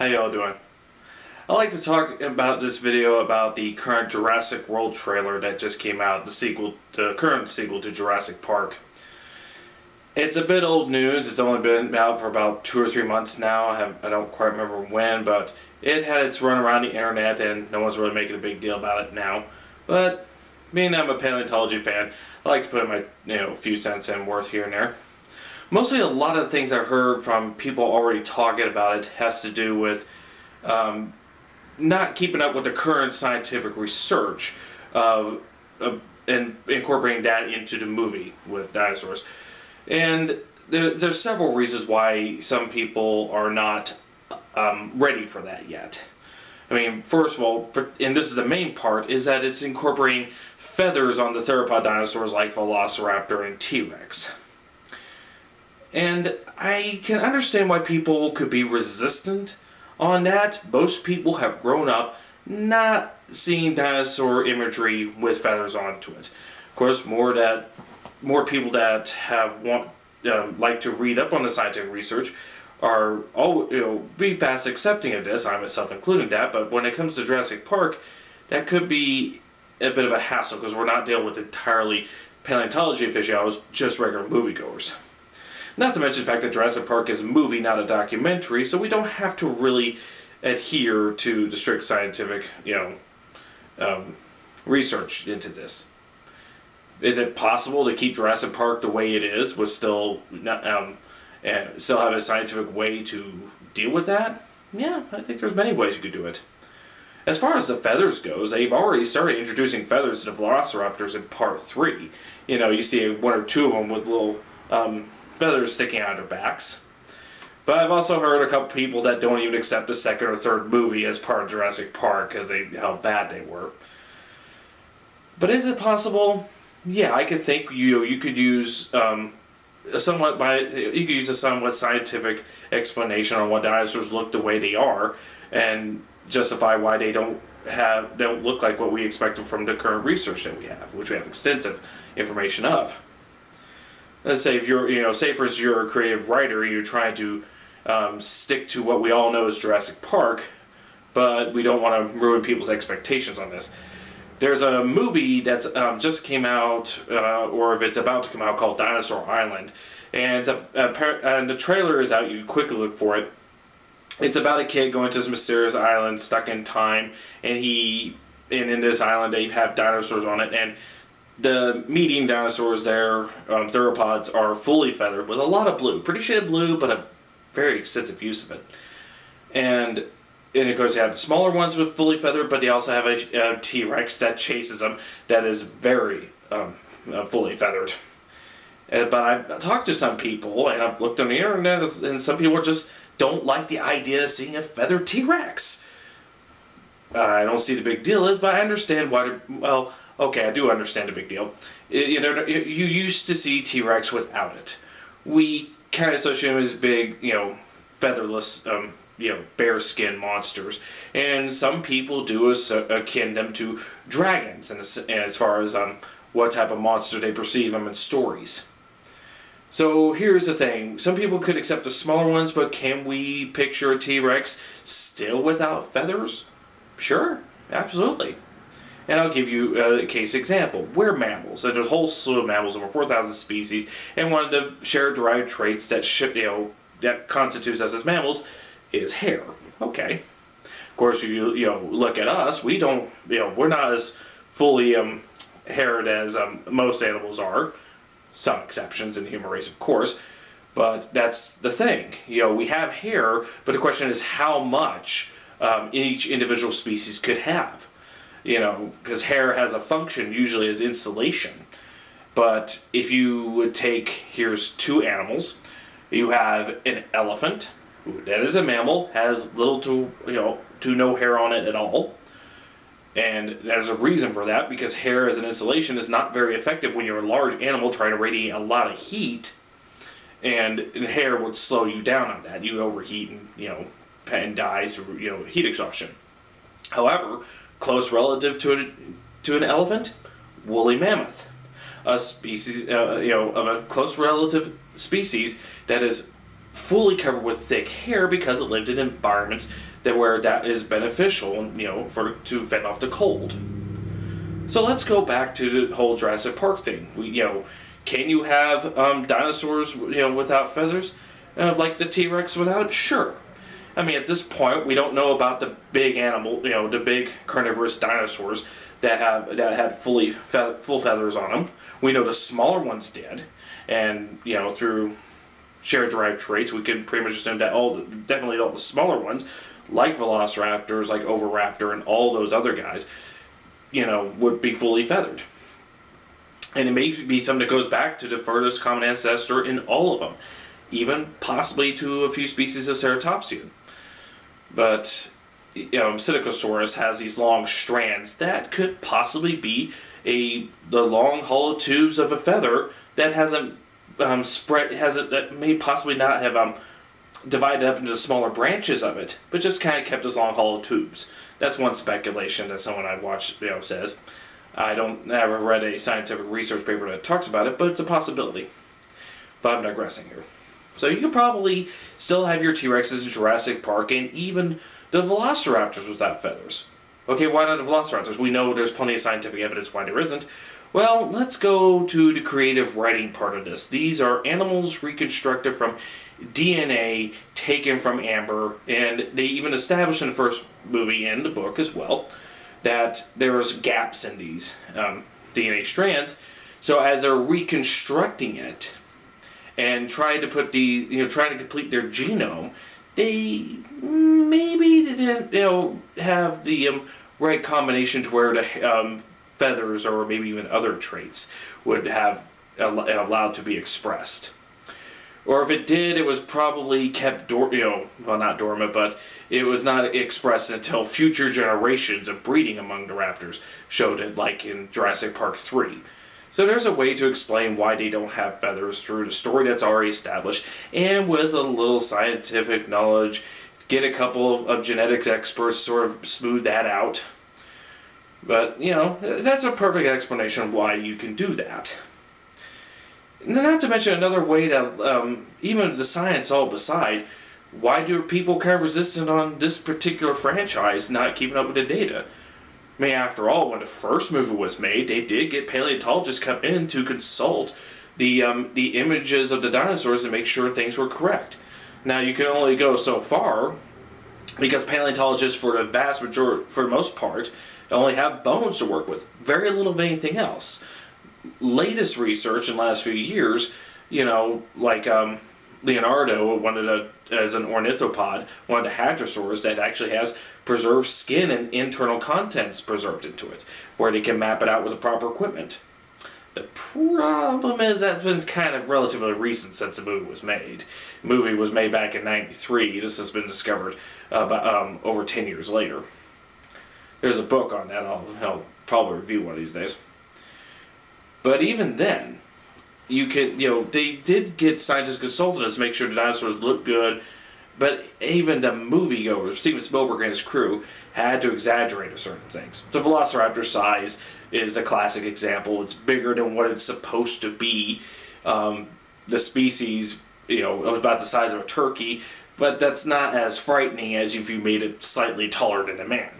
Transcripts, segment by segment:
How y'all doing? I'd like to talk about this video about the current Jurassic World trailer that just came out, the current sequel to Jurassic Park. It's a bit old news. It's only been out for about 2 or 3 months now. I don't quite remember when, but it had its run around the internet and no one's really making a big deal about it now. But being that I'm a paleontology fan, I like to put in my few cents in worth here and there. Mostly a lot of the things I've heard from people already talking about it has to do with not keeping up with the current scientific research and incorporating that into the movie with dinosaurs. And there's several reasons why some people are not ready for that yet. I mean, first of all, and this is the main part, is that it's incorporating feathers on the theropod dinosaurs like Velociraptor and T-Rex. And I can understand why people could be resistant on that. Most people have grown up not seeing dinosaur imagery with feathers onto it. Of course, more people that have like to read up on the scientific research are be fast accepting of this. I myself including that. But when it comes to Jurassic Park, that could be a bit of a hassle because we're not dealing with entirely paleontology aficionados, just regular moviegoers. Not to mention the fact that Jurassic Park is a movie, not a documentary, so we don't have to really adhere to the strict scientific, research into this. Is it possible to keep Jurassic Park the way it is, but still and still have a scientific way to deal with that? Yeah, I think there's many ways you could do it. As far as the feathers goes, they've already started introducing feathers to the Velociraptors in Part 3. You see one or two of them with little feathers sticking out of their backs. But I've also heard a couple people that don't even accept a second or third movie as part of Jurassic Park because how bad they were. But is it possible? Yeah, I could think you could use a somewhat scientific explanation on why dinosaurs look the way they are and justify why they don't look like what we expect from the current research that we have, which we have extensive information of. Let's say if you're, say for instance you're a creative writer and you're trying to stick to what we all know as Jurassic Park, but we don't want to ruin people's expectations on this. There's a movie that's just came out, or if it's about to come out, called Dinosaur Island, and the trailer is out. You can quickly look for it. It's about a kid going to this mysterious island stuck in time, and in this island they have dinosaurs on it, and the meat-eating dinosaurs there, theropods, are fully feathered with a lot of blue. Pretty shade of blue, but a very extensive use of it. And of course, you have the smaller ones with fully feathered, but they also have a T-Rex that chases them that is very fully feathered. But I've talked to some people, and I've looked on the internet, and some people just don't like the idea of seeing a feathered T-Rex. I don't see the big deal is, but I understand why. Okay, I do understand the big deal. You used to see T-Rex without it. We kind of associate them as big, featherless, bare skin monsters. And some people do akin them to dragons, as far as what type of monster they perceive them in stories. So here's the thing. Some people could accept the smaller ones, but can we picture a T-Rex still without feathers? Sure, absolutely. And I'll give you a case example. We're mammals. There's a whole slew of mammals, over 4,000 species, and one of the shared derived traits that that constitutes us as mammals is hair. Okay. Of course, if you look at us, we don't we're not as fully haired as most animals are. Some exceptions in the human race, of course, but that's the thing. We have hair, but the question is how much each individual species could have. Because hair has a function usually as insulation. But if you would take, here's two animals. You have an elephant, that is a mammal, has little to no hair on it at all. And there's a reason for that, because hair as an insulation is not very effective when you're a large animal trying to radiate a lot of heat. And hair would slow you down on that. You overheat and die through heat exhaustion. However, close relative to an elephant, woolly mammoth, a species of a close relative species that is fully covered with thick hair because it lived in environments that where that is beneficial, for to fend off the cold. So let's go back to the whole Jurassic Park thing. Can you have dinosaurs, without feathers, like the T-Rex without it? Sure. I mean, at this point, we don't know about the big animal, the big carnivorous dinosaurs that had full feathers on them. We know the smaller ones did, and through shared derived traits, we can pretty much assume that definitely all the smaller ones, like velociraptors, like Oviraptor, and all those other guys, would be fully feathered. And it may be something that goes back to the furthest common ancestor in all of them, even possibly to a few species of ceratopsian. But Psittacosaurus has these long strands that could possibly be the long hollow tubes of a feather that hasn't that may possibly not have divided up into smaller branches of it, but just kind of kept as long hollow tubes. That's one speculation that someone I watched says. I don't ever read a scientific research paper that talks about it, but it's a possibility. But I'm digressing here. So you could probably still have your T-Rexes in Jurassic Park and even the Velociraptors without feathers. Okay, why not the Velociraptors? We know there's plenty of scientific evidence why there isn't. Well, let's go to the creative writing part of this. These are animals reconstructed from DNA taken from amber, and they even established in the first movie and the book as well that there's gaps in these DNA strands. So as they're reconstructing it and trying to trying to complete their genome, they maybe didn't have the right combination to where the feathers or maybe even other traits would have allowed to be expressed. Or if it did, it was probably kept not dormant, but it was not expressed until future generations of breeding among the raptors showed it, like in Jurassic Park 3. So there's a way to explain why they don't have feathers through the story that's already established, and with a little scientific knowledge, get a couple of genetics experts sort of smooth that out. But, that's a perfect explanation of why you can do that. Not to mention another way that, even the science all beside, why do people kind of resistant on this particular franchise not keeping up with the data? I mean, after all, when the first movie was made, they did get paleontologists come in to consult the images of the dinosaurs and make sure things were correct. Now, you can only go so far, because paleontologists, for the most part, only have bones to work with, very little of anything else. Latest research in the last few years, like Leonardo as an ornithopod, one of the hadrosaurs that actually has preserved skin and internal contents preserved into it, where they can map it out with the proper equipment. The problem is that's been kind of relatively recent since the movie was made. The movie was made back in '93. This has been discovered over 10 years later. There's a book on that I'll probably review one of these days. But even then, they did get scientists consulted to make sure the dinosaurs look good, but even the moviegoers, Steven Spielberg and his crew, had to exaggerate certain things. The Velociraptor size is the classic example. It's bigger than what it's supposed to be. The species, was about the size of a turkey, but that's not as frightening as if you made it slightly taller than a man.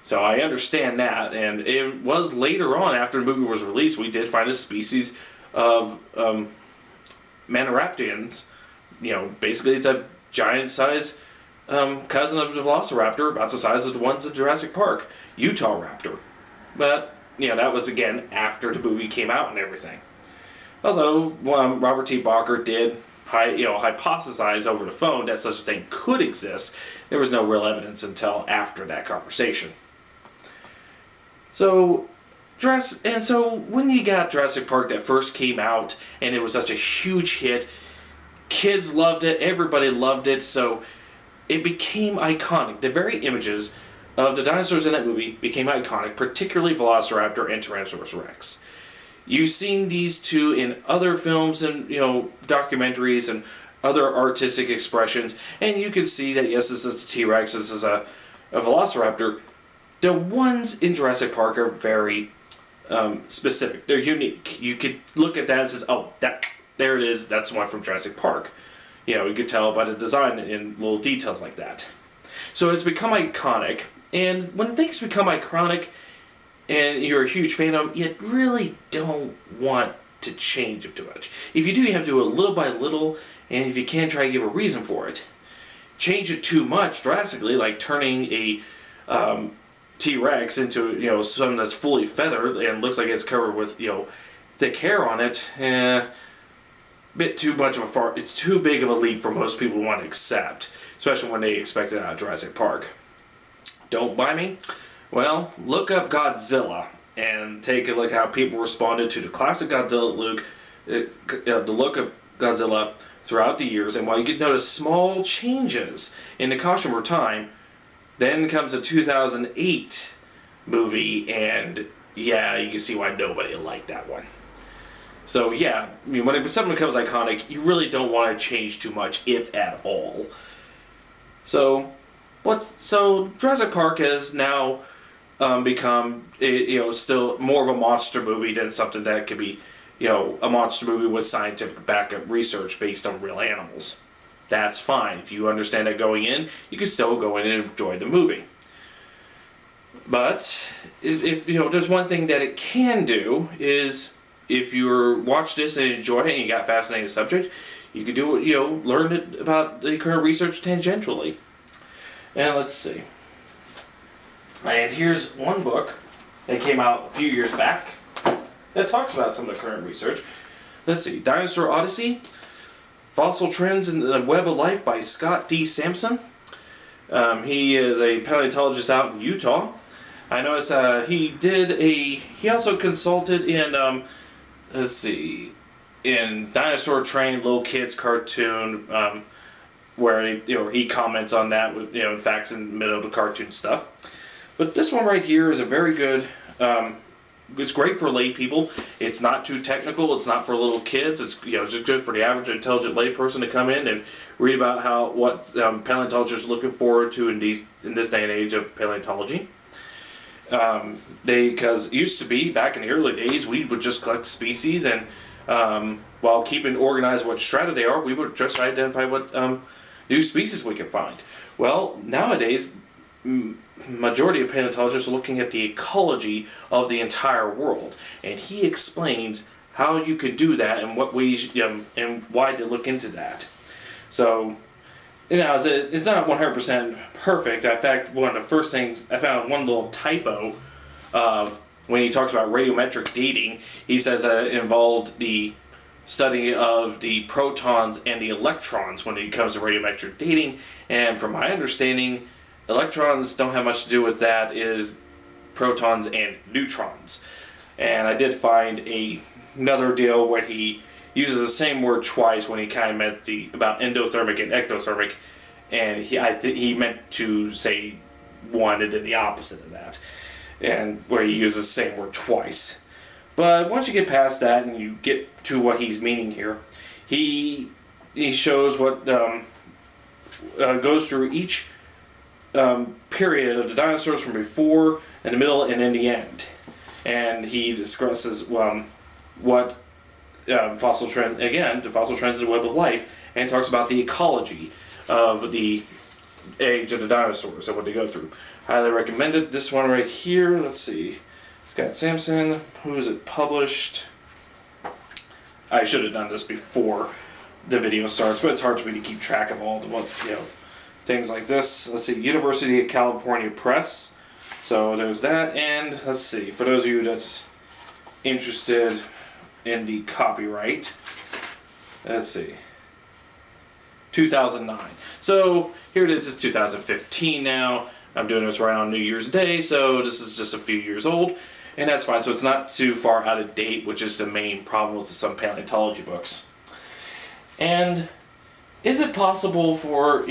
So I understand that, and it was later on, after the movie was released, we did find a species of Maniraptorans. Basically it's a giant-sized cousin of the Velociraptor, about the size of the ones in Jurassic Park, Utah Raptor. But, that was, again, after the movie came out and everything. Although, Robert T. Bacher did hypothesize over the phone that such a thing could exist, there was no real evidence until after that conversation. So when you got Jurassic Park that first came out, and it was such a huge hit, kids loved it, everybody loved it, so it became iconic. The very images of the dinosaurs in that movie became iconic, particularly Velociraptor and Tyrannosaurus Rex. You've seen these two in other films and, documentaries and other artistic expressions, and you can see that, yes, this is a T-Rex, this is a Velociraptor. The ones in Jurassic Park are very specific. They're unique. You could look at that and says, oh, there it is, that's one from Jurassic Park. You could tell by the design in little details like that. So it's become iconic, and when things become iconic and you're a huge fan of them, you really don't want to change them too much. If you do, you have to do it little by little, and if you can, try to give a reason for it. Change it too much drastically, like turning a T-Rex into something that's fully feathered and looks like it's covered with thick hair on it. Bit too much of a it's too big of a leap for most people to want to accept, especially when they expect it out of Jurassic Park. Don't buy me? Well, look up Godzilla and take a look how people responded to the classic Godzilla the look of Godzilla throughout the years, and while you get notice small changes in the costume over time, then comes a 2008 movie, and yeah, you can see why nobody liked that one. So yeah, when something becomes iconic, you really don't want to change too much, if at all. So Jurassic Park has now become still more of a monster movie than something that could be a monster movie with scientific backup research based on real animals. That's fine. If you understand that going in, you can still go in and enjoy the movie. But if there's one thing that it can do is, if you watch this and enjoy it and you got fascinated subject, you could do learn it about the current research tangentially. And let's see. And here's one book that came out a few years back that talks about some of the current research. Let's see. Dinosaur Odyssey, Fossil Trends in the Web of Life by Scott D. Sampson. He is a paleontologist out in Utah. I noticed he also consulted in, in Dinosaur Train, Little Kids cartoon, where he comments on that with facts in the middle of the cartoon stuff. But this one right here is a very good. It's great for lay people. It's not too technical. It's not for little kids. It's just good for the average intelligent lay person to come in and read about what paleontologists are looking forward to in this day and age of paleontology. Because it used to be back in the early days, we would just collect species, and while keeping organized what strata they are, we would just identify what new species we could find. Well, nowadays, majority of paleontologists are looking at the ecology of the entire world, and he explains how you could do that and what ways and why to look into that. So, it's not 100% perfect. In fact, one of the first things I found, one little typo when he talks about radiometric dating. He says that it involved the study of the protons and the electrons when it comes to radiometric dating, and from my understanding, electrons don't have much to do with that. It is protons and neutrons. And I did find another deal where he uses the same word twice when he kind of meant about endothermic and ectothermic, and he meant to say one and then the opposite of that, and where he uses the same word twice. But once you get past that and you get to what he's meaning here, he shows what goes through each period of the dinosaurs from before, in the middle, and in the end. And he discusses what fossil trend, again, the fossil trends in the web of life, and talks about the ecology of the age of the dinosaurs and what they go through. Highly recommended. This one right here, let's see. Scott Sampson, who is it published? I should have done this before the video starts, but it's hard for me to keep track of all the things like this. Let's see, University of California Press. So there's that, and let's see, for those of you that's interested in the copyright, let's see, 2009. So here it is, it's 2015 now. I'm doing this right on New Year's Day, so this is just a few years old, and that's fine. So it's not too far out of date, which is the main problem with some paleontology books. And is it possible for,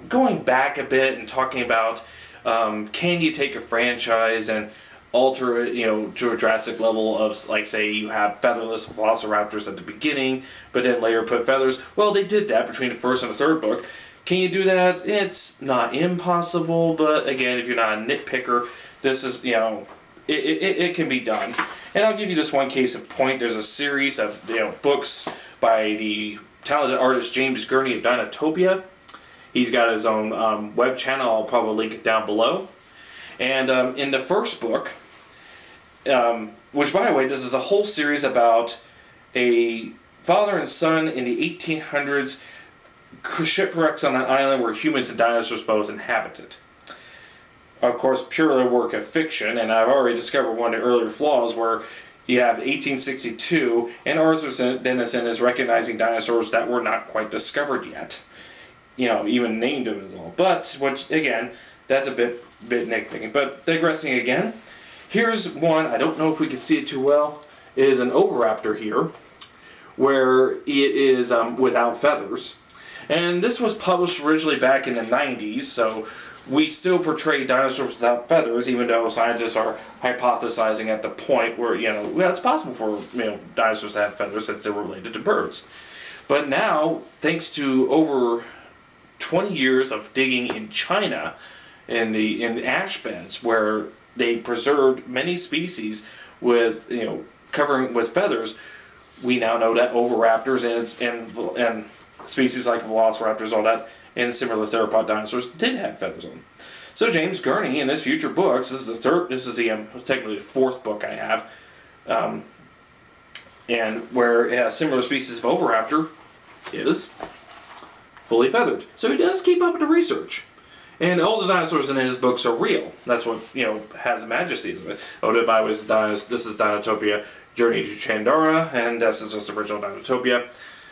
going back a bit and talking about, can you take a franchise and alter it, to a drastic level of, like, say you have featherless velociraptors at the beginning, but then later put feathers? Well, they did that between the first and the third book. Can you do that? It's not impossible, but again, if you're not a nitpicker, this is, it can be done. And I'll give you just one case in point. There's a series of, books by the talented artist James Gurney of Dinotopia. He's got his own web channel. I'll probably link it down below. And in the first book, which by the way, this is a whole series about a father and son in the 1800s shipwrecks on an island where humans and dinosaurs both inhabited. Of course, purely a work of fiction, and I've already discovered one of the earlier flaws where you have 1862, and Arthur Dennison is recognizing dinosaurs that were not quite discovered yet. Even named them as all. But, which, again, that's a bit nitpicking. But digressing again, here's one, I don't know if we can see it too well. It is an oviraptor here, where it is without feathers. And this was published originally back in the 90s, so we still portray dinosaurs without feathers, even though scientists are hypothesizing at the point where, it's possible for dinosaurs to have feathers since they're related to birds. But now, thanks to over 20 years of digging in China, in ash beds, where they preserved many species with, covering with feathers, we now know that oviraptors and species like velociraptors, all that, and similar theropod dinosaurs did have feathers on them. So James Gurney, in his future books, this is technically the fourth book I have, and where a similar species of oviraptor is fully feathered. So he does keep up with the research. And all the dinosaurs in his books are real. That's what, has the majesties of it. This is Dinotopia, Journey to Chandara, and this is just original Dinotopia.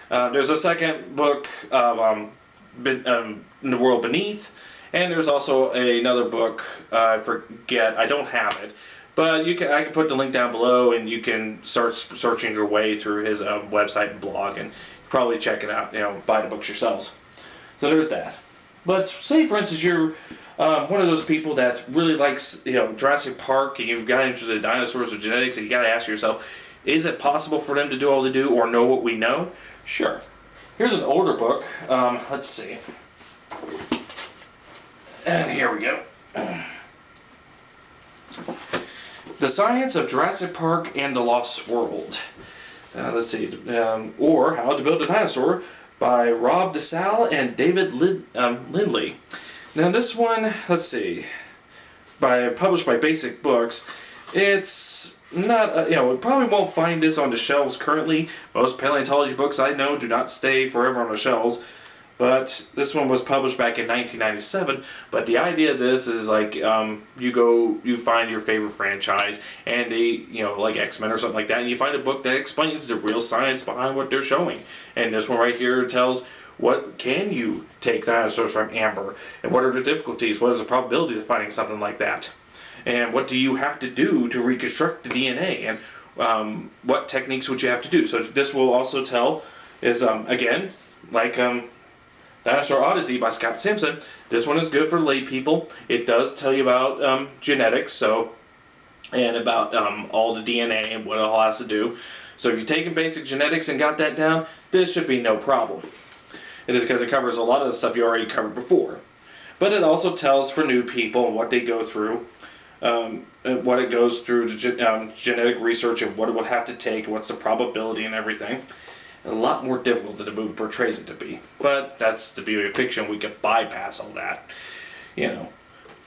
There's a second book of In the World Beneath, and there's also another book, I forget, I don't have it, but I can put the link down below, and you can start searching your way through his website and blog, and probably check it out, buy the books yourselves. So there's that. But say, for instance, you're one of those people that really likes, Jurassic Park, and you've got interested in dinosaurs or genetics, and you got to ask yourself, is it possible for them to do all they do or know what we know? Sure. Here's an older book. Let's see. And here we go. The Science of Jurassic Park and the Lost World. Let's see. Or How to Build a Dinosaur by Rob DeSalle and David Lindley. Now this one, let's see, published by Basic Books. It's not, we probably won't find this on the shelves currently. Most paleontology books I know do not stay forever on the shelves. But this one was published back in 1997. But the idea of this is like, you find your favorite franchise, and they, like X-Men or something like that, and you find a book that explains the real science behind what they're showing. And this one right here tells what can you take dinosaurs from amber, and what are the difficulties, what are the probabilities of finding something like that, and what do you have to do to reconstruct the DNA, and what techniques would you have to do. So this will also tell is, again, like Dinosaur Odyssey by Scott Simpson. This one is good for lay people. It does tell you about genetics, and about all the DNA and what it all has to do. So if you've taken basic genetics and got that down, this should be no problem. It is because it covers a lot of the stuff you already covered before. But it also tells for new people what they go through, what it goes through to genetic research and what it would have to take, what's the probability and everything. A lot more difficult than the movie portrays it to be. But that's the beauty of fiction, we can bypass all that,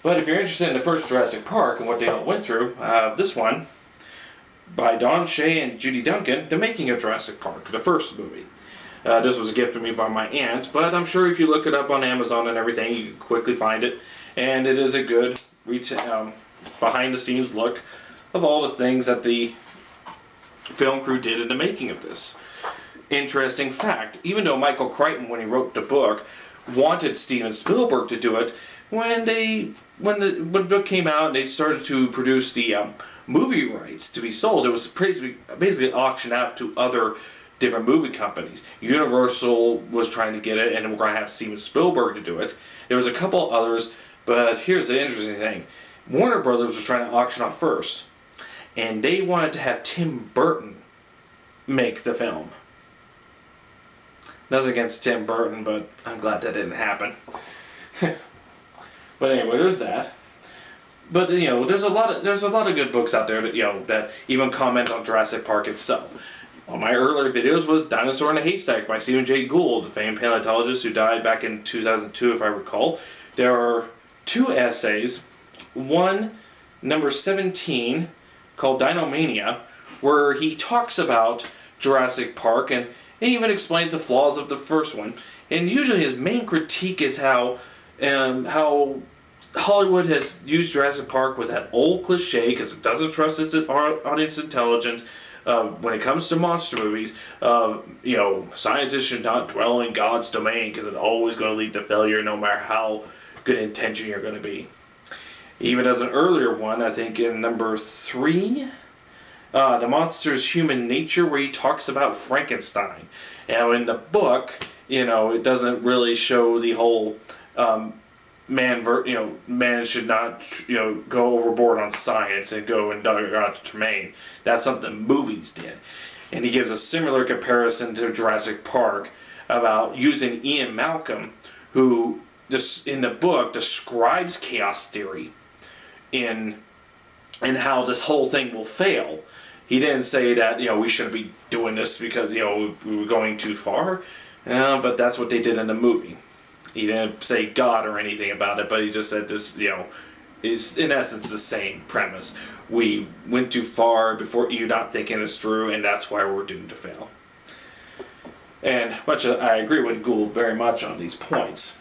But if you're interested in the first Jurassic Park and what they all went through, this one, by Don Shea and Judy Duncan, The Making of Jurassic Park, the first movie. This was a gift to me by my aunt, but I'm sure if you look it up on Amazon and everything, you can quickly find it. And it is a good behind-the-scenes look of all the things that the film crew did in the making of this. Interesting fact, even though Michael Crichton, when he wrote the book, wanted Steven Spielberg to do it, when the book came out and they started to produce the movie rights to be sold, it was basically auctioned out to other different movie companies. Universal was trying to get it, and we're going to have Steven Spielberg to do it. There was a couple others, but here's the interesting thing. Warner Brothers was trying to auction off first, and they wanted to have Tim Burton make the film. Nothing against Tim Burton, but I'm glad that didn't happen. But anyway, there's that. But there's a lot of good books out there that that even comment on Jurassic Park itself. One of my earlier videos was Dinosaur in a Haystack by Stephen Jay Gould, the famed paleontologist who died back in 2002, if I recall. There are 2 essays, one, number 17, called Dinomania, where he talks about Jurassic Park and he even explains the flaws of the first one. And usually his main critique is how Hollywood has used Jurassic Park with that old cliche because it doesn't trust its audience intelligence. When it comes to monster movies, scientists should not dwell in God's domain because it's always going to lead to failure no matter how good intention you're going to be. He even does an earlier one, I think in number 3, The Monster's Human Nature, where he talks about Frankenstein. Now in the book, it doesn't really show the whole man should not go overboard on science and go and dug God's domain. That's something movies did. And he gives a similar comparison to Jurassic Park about using Ian Malcolm, who in the book describes chaos theory in how this whole thing will fail. He didn't say that we shouldn't be doing this because we were going too far, but that's what they did in the movie. He didn't say God or anything about it, but he just said this, is in essence the same premise. We went too far before you're not thinking this through, and that's why we're doomed to fail. And I agree with Gould very much on these points.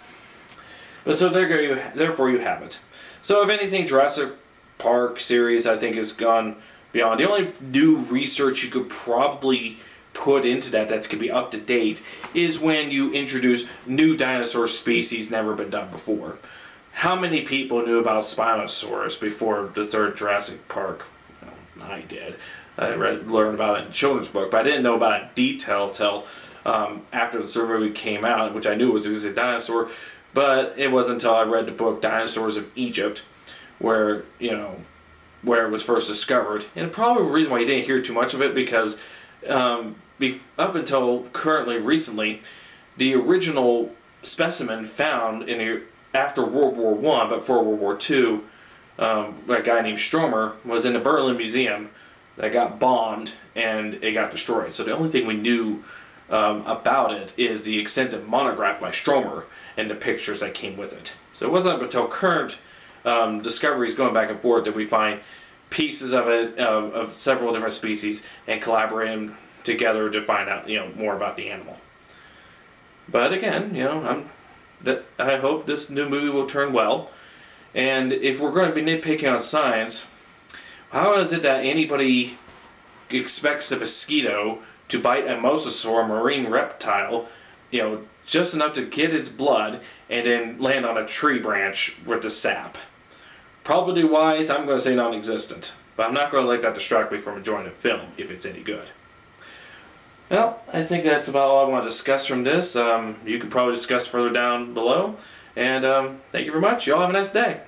But so therefore you have it. So if anything, Jurassic Park series I think has gone beyond. The only new research you could probably put into that could be up to date is when you introduce new dinosaur species never been done before. How many people knew about Spinosaurus before the 3rd Jurassic Park? Well, I did. I learned about it in a children's book, but I didn't know about it in detail till after the 3rd movie came out, which I knew was a dinosaur, but it wasn't until I read the book Dinosaurs of Egypt where it was first discovered. And probably the reason why you didn't hear too much of it because up until recently, the original specimen found after World War I, but before World War II, a guy named Stromer, was in the Berlin Museum that got bombed and it got destroyed. So the only thing we knew about it is the extensive monograph by Stromer and the pictures that came with it. So it wasn't up until current discoveries going back and forth that we find pieces of it, of several different species, and collaborating together to find out, more about the animal. But again, I hope this new movie will turn well. And if we're going to be nitpicking on science, how is it that anybody expects a mosquito to bite a mosasaur, a marine reptile, just enough to get its blood and then land on a tree branch with the sap? Probability-wise, I'm going to say non-existent. But I'm not going to let that distract me from enjoying the film, if it's any good. Well, I think that's about all I want to discuss from this. You can probably discuss further down below. And thank you very much. Y'all have a nice day.